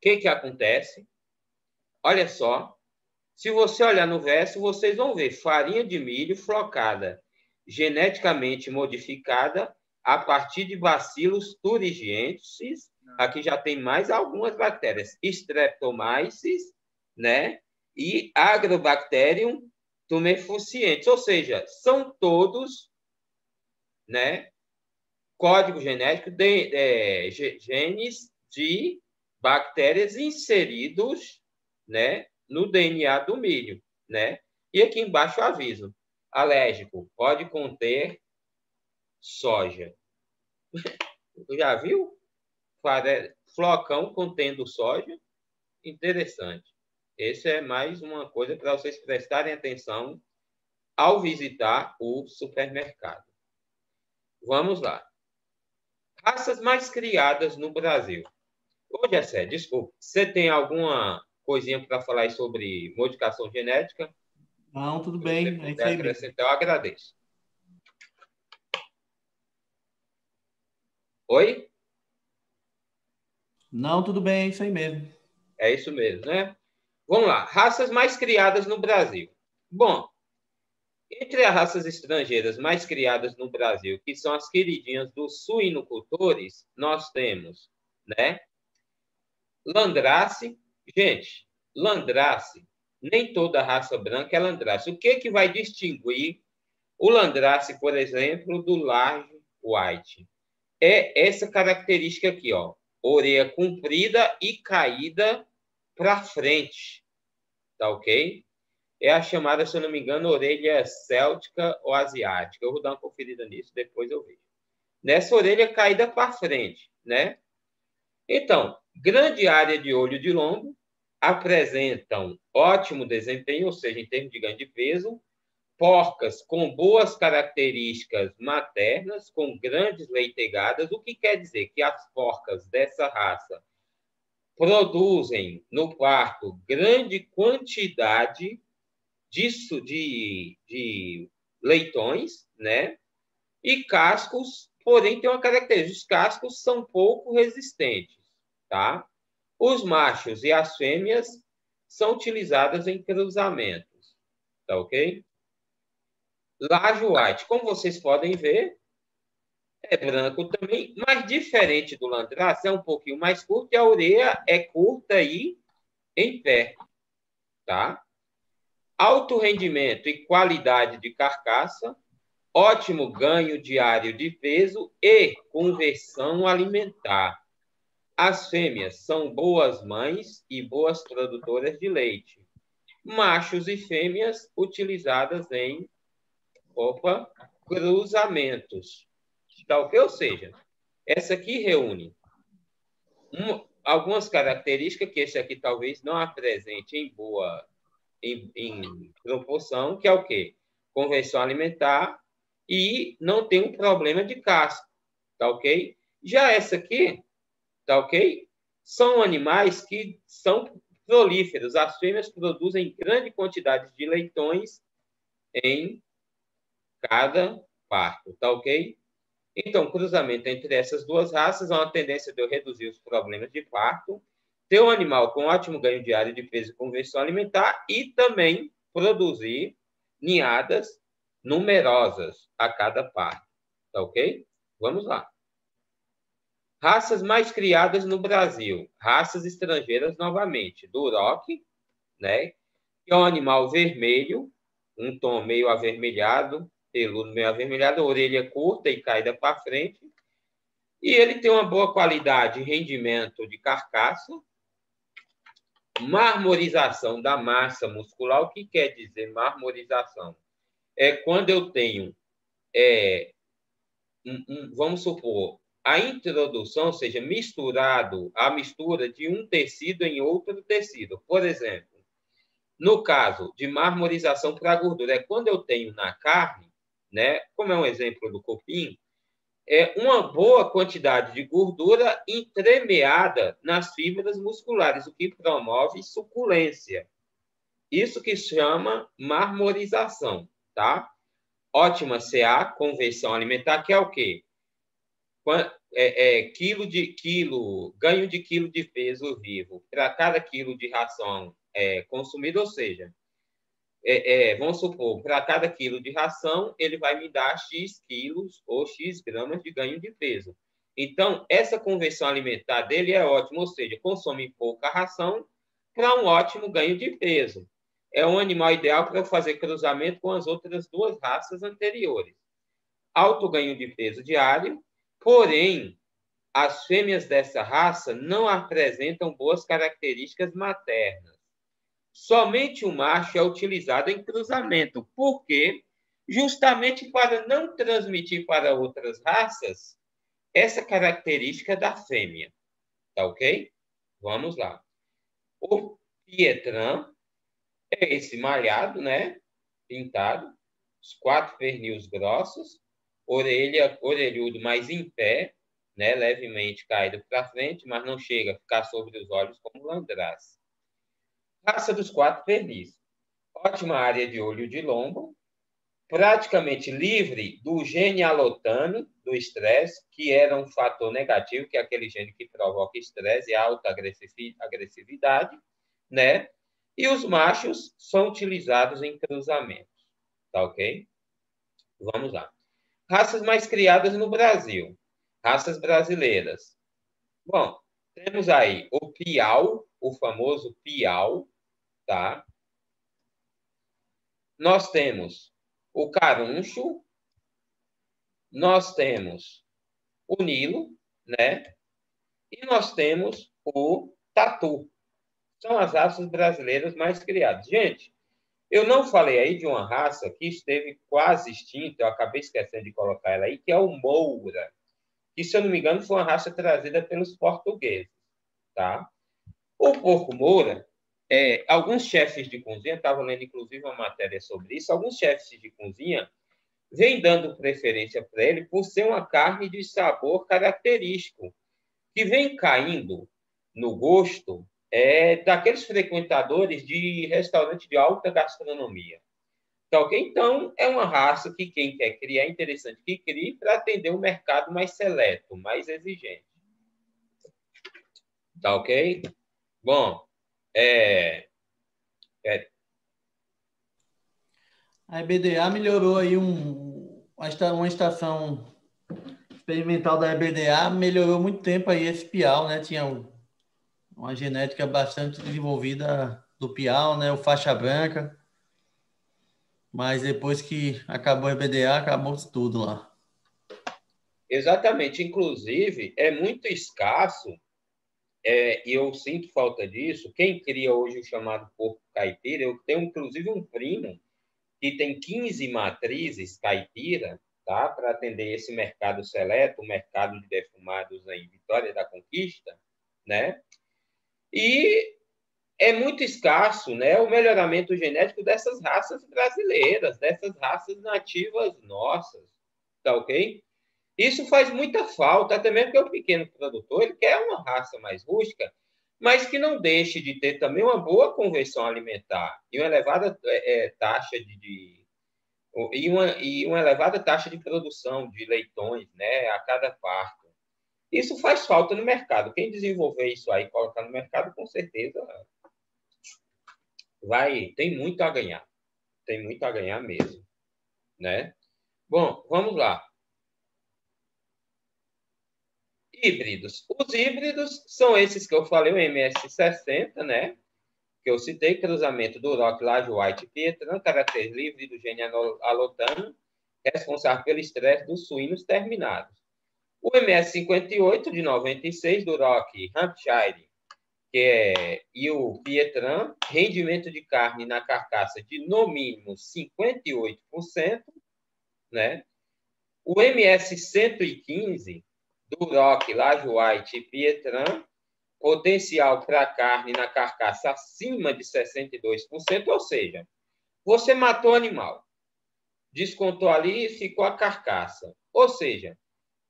que acontece? Olha só. Se você olhar no verso, vocês vão ver farinha de milho flocada, geneticamente modificada a partir de bacilos thuringiensis. Aqui já tem mais algumas bactérias, Streptomyces, né? E Agrobacterium tumefacientes, ou seja, são todos, né, código genético de genes de bactérias inseridos, né, no DNA do milho, né? E aqui embaixo o aviso: alérgico, pode conter soja. Já viu? Flocão contendo soja? Interessante. Essa é mais uma coisa para vocês prestarem atenção ao visitar o supermercado. Vamos lá. Raças mais criadas no Brasil. Ô, Gessé, desculpa, você tem alguma coisinha para falar sobre modificação genética? Não, tudo Se você bem, é isso puder aí mesmo. acrescentar, eu agradeço. Oi? Não, tudo bem, é isso aí mesmo. É isso mesmo, né? Vamos lá. Raças mais criadas no Brasil. Bom, entre as raças estrangeiras mais criadas no Brasil, que são as queridinhas dos suinocultores, nós temos, né? Landrace. Gente, Landrace, nem toda raça branca é Landrace. O que vai distinguir o Landrace, por exemplo, do Large White? É essa característica aqui, ó. Orelha comprida e caída para frente. Tá ok? É a chamada, se eu não me engano, orelha céltica ou asiática. Eu vou dar uma conferida nisso, depois eu vejo. Nessa orelha caída para frente, né? Então, grande área de olho de lombo, apresentam ótimo desempenho, ou seja, em termos de ganho de peso, porcas com boas características maternas, com grandes leitegadas, o que quer dizer que as porcas dessa raça produzem no parto grande quantidade de leitões, né? E cascos, porém, tem uma característica: os cascos são pouco resistentes, tá? Os machos e as fêmeas são utilizadas em cruzamentos, tá ok? Laje White, como vocês podem ver, é branco também, mas diferente do Landrace, é um pouquinho mais curto e a orelha é curta e em pé, tá? Alto rendimento e qualidade de carcaça, ótimo ganho diário de peso e conversão alimentar. As fêmeas são boas mães e boas produtoras de leite. Machos e fêmeas utilizadas em cruzamentos. Tá ok? Ou seja, essa aqui reúne algumas características que esse aqui talvez não apresente em proporção, que é o quê? Conversão alimentar e não tem um problema de casco, tá ok? Já essa aqui, tá ok? São animais que são prolíferos. As fêmeas produzem grande quantidade de leitões em cada parto, tá ok? Então, cruzamento entre essas duas raças há uma tendência de eu reduzir os problemas de parto, ter um animal com ótimo ganho diário de peso e conversão alimentar e também produzir ninhadas numerosas a cada parto. Tá ok? Vamos lá. Raças mais criadas no Brasil. Raças estrangeiras novamente. Duroc, né? Que é um animal vermelho, um tom meio avermelhado, peludo meio avermelhado, orelha curta e caída para frente. E ele tem uma boa qualidade e rendimento de carcaça, marmorização da massa muscular. O que quer dizer marmorização? É quando eu tenho, vamos supor, a introdução, ou seja, a mistura de um tecido em outro tecido. Por exemplo, no caso de marmorização para gordura, é quando eu tenho na carne, né, como é um exemplo do cupim, é uma boa quantidade de gordura entremeada nas fibras musculares, o que promove suculência. Isso que chama marmorização, tá? Ótima CA, conversão alimentar, que é o quê? ganho de quilo de peso vivo para cada quilo de ração consumida, ou seja, vamos supor, para cada quilo de ração, ele vai me dar X quilos ou X gramas de ganho de peso. Então, essa conversão alimentar dele é ótima, ou seja, consome pouca ração para um ótimo ganho de peso. É um animal ideal para fazer cruzamento com as outras duas raças anteriores. Alto ganho de peso diário, porém, as fêmeas dessa raça não apresentam boas características maternas. Somente o macho é utilizado em cruzamento. Por quê? Justamente para não transmitir para outras raças essa característica da fêmea. Tá ok? Vamos lá. O Pietran é esse malhado, né? Pintado. Os 4 pernios grossos. Orelhudo mais em pé, né? Levemente caído para frente, mas não chega a ficar sobre os olhos como landrace. Raça dos 4 pernis. Ótima área de olho de lombo, praticamente livre do gene alotano, do estresse, que era um fator negativo, que é aquele gene que provoca estresse e alta agressividade, né? E os machos são utilizados em cruzamentos, tá ok? Vamos lá. Raças mais criadas no Brasil. Raças brasileiras. Bom, temos aí o Piau, o famoso Piau, tá? Nós temos o Caruncho, nós temos o Nilo, né? E nós temos o Tatu. São as raças brasileiras mais criadas. Gente, eu não falei aí de uma raça que esteve quase extinta, eu acabei esquecendo de colocar ela aí, que é o Moura, que, se eu não me engano, foi uma raça trazida pelos portugueses, tá? O porco Moura, alguns chefes de cozinha, estava lendo inclusive uma matéria sobre isso, alguns chefes de cozinha vêm dando preferência para ele por ser uma carne de sabor característico, que vem caindo no gosto daqueles frequentadores de restaurante de alta gastronomia. Tá ok? Então, é uma raça que quem quer criar é interessante que crie para atender um mercado mais seleto, mais exigente. Tá ok? Bom, A EBDA melhorou aí uma estação experimental da EBDA, melhorou muito tempo aí esse piau, né? Tinha uma genética bastante desenvolvida do piau, né? O faixa branca. Mas depois que acabou a EBDA, acabou tudo lá. Exatamente. Inclusive, é muito escasso, e eu sinto falta disso. Quem cria hoje o chamado porco caipira, eu tenho inclusive um primo que tem 15 matrizes caipira, tá? Para atender esse mercado seleto, o mercado de defumados em Vitória da Conquista, né? E é muito escasso, né, o melhoramento genético dessas raças brasileiras, dessas raças nativas nossas, tá ok? Isso faz muita falta, até mesmo porque o pequeno produtor ele quer uma raça mais rústica, mas que não deixe de ter também uma boa conversão alimentar e uma elevada taxa e uma elevada taxa de produção de leitões, né, a cada parto. Isso faz falta no mercado. Quem desenvolver isso aí e colocar no mercado, com certeza tem muito a ganhar. Tem muito a ganhar mesmo, né? Bom, vamos lá. Híbridos. Os híbridos são esses que eu falei, o MS60, né? Que eu citei, cruzamento do Rock, Laje White e Pietran, caráter livre do gene alotano, responsável pelo estresse dos suínos terminados. O MS58, de 96, do Rock Hampshire, e o Pietran, rendimento de carne na carcaça de no mínimo 58%, né? O MS-115 do Rock, Laje White e Pietran, potencial para carne na carcaça acima de 62%, ou seja, você matou o animal, descontou ali e ficou a carcaça. Ou seja,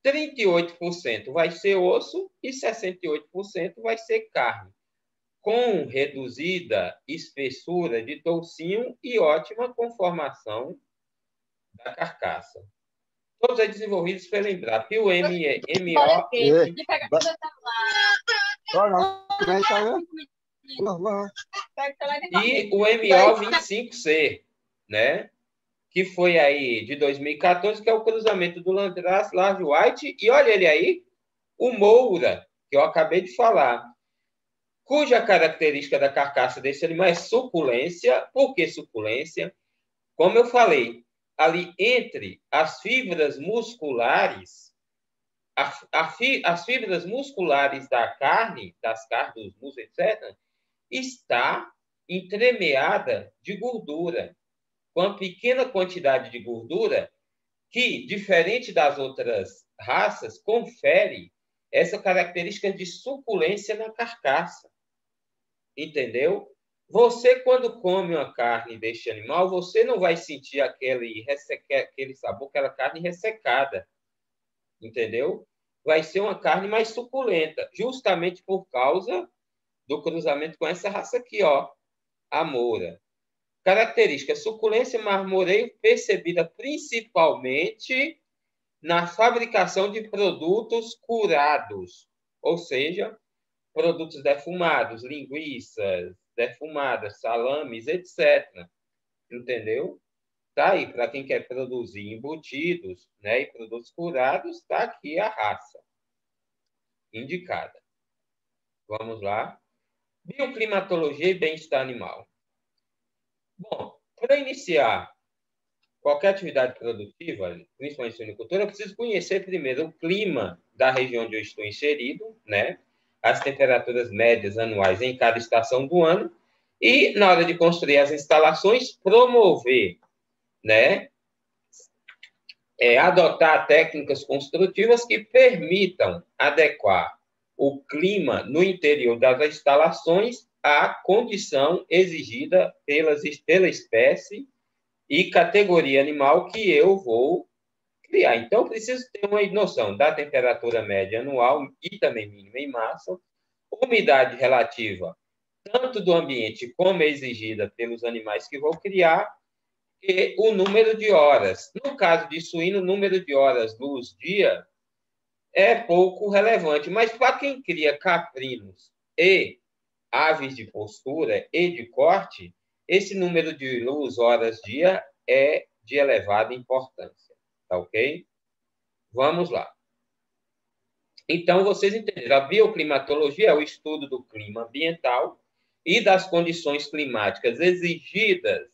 38% vai ser osso e 68% vai ser carne, com reduzida espessura de toucinho e ótima conformação da carcaça. Todos eles desenvolvidos pela Embrapa. E o MO... E o MO25C, né? Que foi aí de 2014, que é o cruzamento do Landrace, Large White, e olha ele aí, o Moura, que eu acabei de falar, cuja característica da carcaça desse animal é suculência. Por que suculência? Como eu falei, ali entre as fibras musculares, as fibras musculares da carne, das carnes, dos músculos, etc., está entremeada de gordura, com uma pequena quantidade de gordura que, diferente das outras raças, confere essa característica de suculência na carcaça. Entendeu? Você, quando come uma carne deste animal, você não vai sentir aquele sabor, aquela carne ressecada. Entendeu? Vai ser uma carne mais suculenta, justamente por causa do cruzamento com essa raça aqui, ó, a Moura. Característica: suculência, marmoreio, percebida principalmente na fabricação de produtos curados, ou seja, produtos defumados, linguiças defumadas, salames, etc. Entendeu? Tá aí, para quem quer produzir embutidos, né, e produtos curados, está aqui a raça indicada. Vamos lá. Bioclimatologia e bem-estar animal. Bom, para iniciar qualquer atividade produtiva, principalmente suinicultura, eu preciso conhecer primeiro o clima da região onde eu estou inserido, né? As temperaturas médias anuais em cada estação do ano e, na hora de construir as instalações, promover, né? Adotar técnicas construtivas que permitam adequar o clima no interior das instalações à condição exigida pela espécie e categoria animal que eu vou criar. Então, eu preciso ter uma noção da temperatura média anual e também mínima em massa, umidade relativa tanto do ambiente como exigida pelos animais que vou criar, e o número de horas. No caso de suíno, o número de horas luz-dia é pouco relevante, mas para quem cria caprinos e aves de postura e de corte, esse número de luz horas-dia é de elevada importância. Tá ok? Vamos lá. Então, vocês entenderam. A bioclimatologia é o estudo do clima ambiental e das condições climáticas exigidas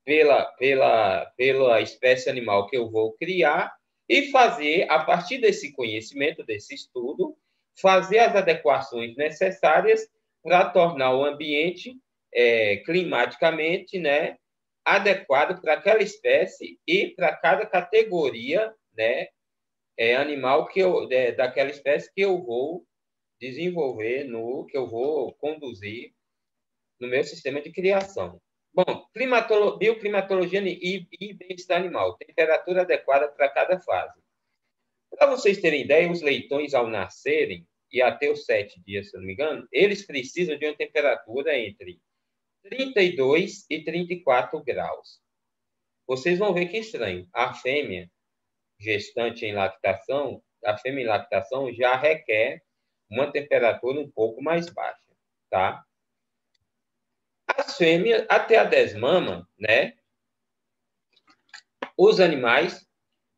pela espécie animal que eu vou criar e fazer, a partir desse conhecimento, desse estudo, fazer as adequações necessárias para tornar o ambiente climaticamente, né, adequado para aquela espécie e para cada categoria, né, animal daquela espécie que eu vou desenvolver, que eu vou conduzir no meu sistema de criação. Bom, bioclimatologia e bem-estar animal, temperatura adequada para cada fase. Para vocês terem ideia, os leitões, ao nascerem, e até os 7 dias, se não me engano, eles precisam de uma temperatura entre 32 e 34 graus. Vocês vão ver que estranho. A fêmea gestante em lactação, a fêmea em lactação já requer uma temperatura um pouco mais baixa, tá? As fêmeas, até a desmama, né? Os animais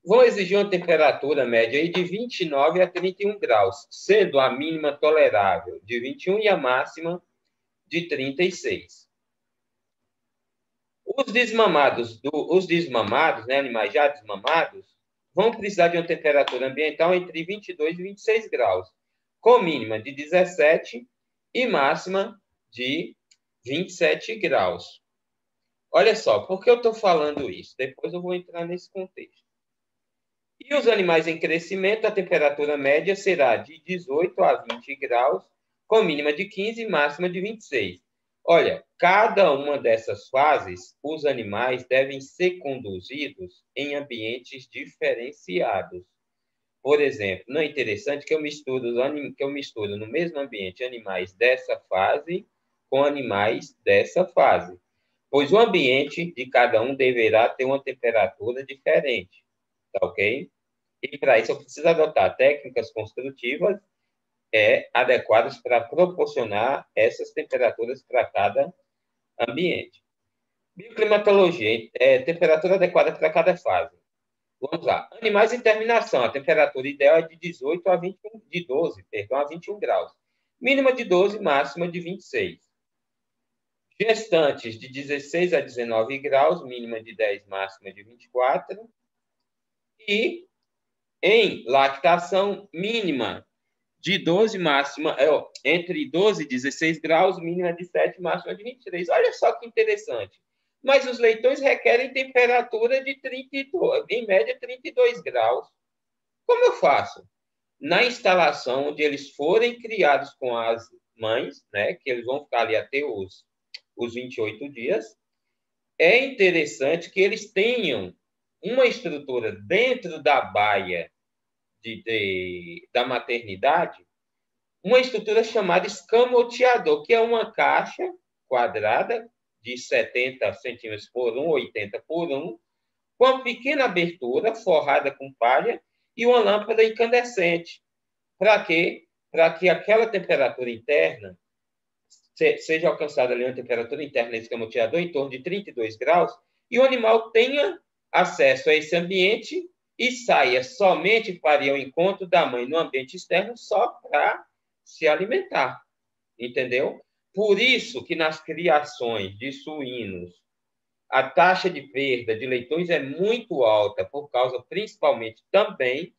vão exigir uma temperatura média aí de 29 a 31 graus, sendo a mínima tolerável de 21 e a máxima de 36. Os desmamados, né, animais já desmamados, vão precisar de uma temperatura ambiental entre 22 e 26 graus, com mínima de 17 e máxima de 27 graus. Olha só, por que eu estou falando isso? Depois eu vou entrar nesse contexto. E os animais em crescimento, a temperatura média será de 18 a 20 graus, com mínima de 15 e máxima de 26. Olha, cada uma dessas fases, os animais devem ser conduzidos em ambientes diferenciados. Por exemplo, não é interessante que eu misturo no mesmo ambiente animais dessa fase com animais dessa fase, pois o ambiente de cada um deverá ter uma temperatura diferente, tá ok? E para isso eu preciso adotar técnicas construtivas adequadas para proporcionar essas temperaturas para cada ambiente. Bioclimatologia, temperatura adequada para cada fase. Vamos lá. Animais em terminação. A temperatura ideal é de 18 a 21, de 12, perdão, a 21 graus. Mínima de 12, máxima de 26. Gestantes de 16 a 19 graus, mínima de 10, máxima de 24. E em lactação, mínima de 12, máxima, entre 12 e 16 graus, mínima de 7, máxima de 23. Olha só que interessante. Mas os leitões requerem temperatura de 32, em média 32 graus. Como eu faço? Na instalação onde eles forem criados com as mães, né, que eles vão ficar ali até os 28 dias, é interessante que eles tenham uma estrutura dentro da baia da maternidade, uma estrutura chamada escamoteador, que é uma caixa quadrada de 70 centímetros por 1, 80 por 1, com uma pequena abertura forrada com palha e uma lâmpada incandescente. Para quê? Para que aquela temperatura interna seja alcançada ali uma temperatura interna nesse escamoteador em torno de 32 graus e o animal tenha acesso a esse ambiente e saia somente para ir ao encontro da mãe no ambiente externo só para se alimentar. Entendeu? Por isso que nas criações de suínos, a taxa de perda de leitões é muito alta, por causa principalmente também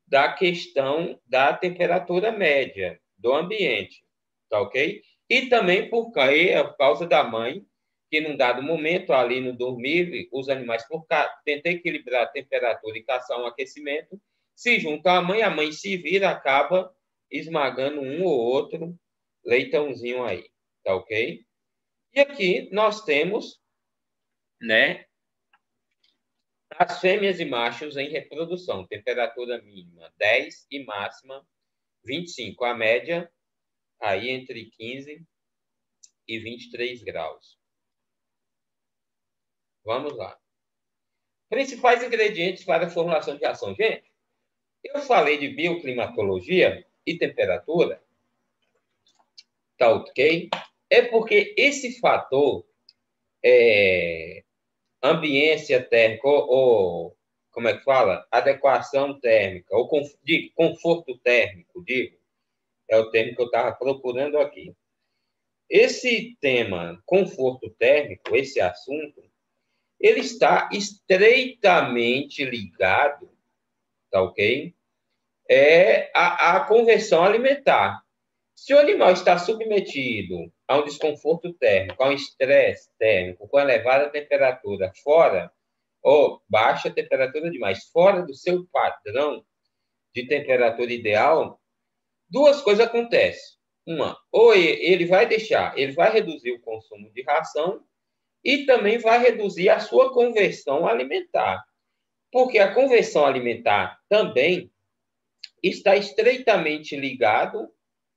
da questão da temperatura média do ambiente, tá ok? E também por causa da mãe, que num dado momento, ali no dormir, os animais, por tentar equilibrar a temperatura e caçar um aquecimento, se juntam à mãe, a mãe se vira, acaba esmagando um ou outro leitãozinho aí, tá ok? E aqui nós temos, né, as fêmeas e machos em reprodução, temperatura mínima 10 e máxima 25, a média aí entre 15 e 23 graus. Vamos lá. Principais ingredientes para a formulação de ração. Gente, eu falei de bioclimatologia e temperatura, tá ok? É porque esse fator, ambiência térmica, ou como é que fala? Adequação térmica, ou conforto térmico, é o termo que eu estava procurando aqui. Esse tema, conforto térmico, esse assunto, ele está estreitamente ligado, tá ok? A conversão alimentar. Se o animal está submetido a um desconforto térmico, a um estresse térmico, com elevada temperatura fora, ou baixa temperatura demais, fora do seu padrão de temperatura ideal, duas coisas acontecem. Uma, ou ele vai reduzir o consumo de ração e também vai reduzir a sua conversão alimentar. Porque a conversão alimentar também está estreitamente ligado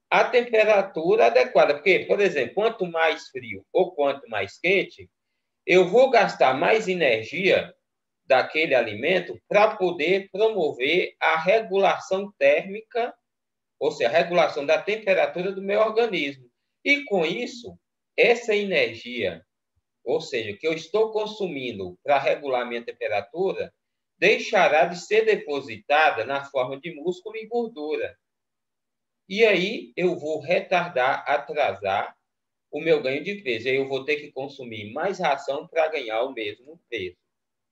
à temperatura adequada. Porque, por exemplo, quanto mais frio ou quanto mais quente, eu vou gastar mais energia daquele alimento para poder promover a regulação térmica, ou seja, a regulação da temperatura do meu organismo. E, com isso, essa energia, ou seja, que eu estou consumindo para regular minha temperatura, deixará de ser depositada na forma de músculo e gordura. E aí eu vou retardar, atrasar o meu ganho de peso. Aí eu vou ter que consumir mais ração para ganhar o mesmo peso.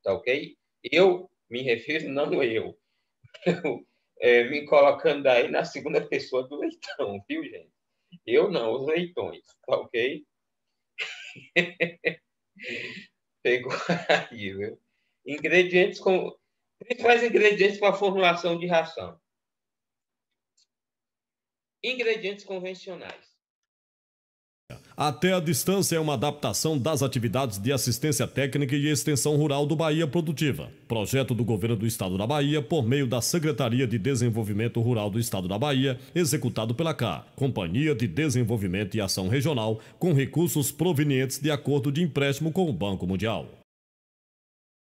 Tá ok? Eu me refiro, não eu. Me colocando aí na segunda pessoa do leitão, viu, gente? Eu não, os leitões, tá ok? Pegou aí, viu? Principais ingredientes para a formulação de ração. Ingredientes convencionais. Até a distância é uma adaptação das atividades de assistência técnica e extensão rural do Bahia Produtiva. Projeto do Governo do Estado da Bahia por meio da Secretaria de Desenvolvimento Rural do Estado da Bahia, executado pela CA, Companhia de Desenvolvimento e Ação Regional, com recursos provenientes de acordo de empréstimo com o Banco Mundial.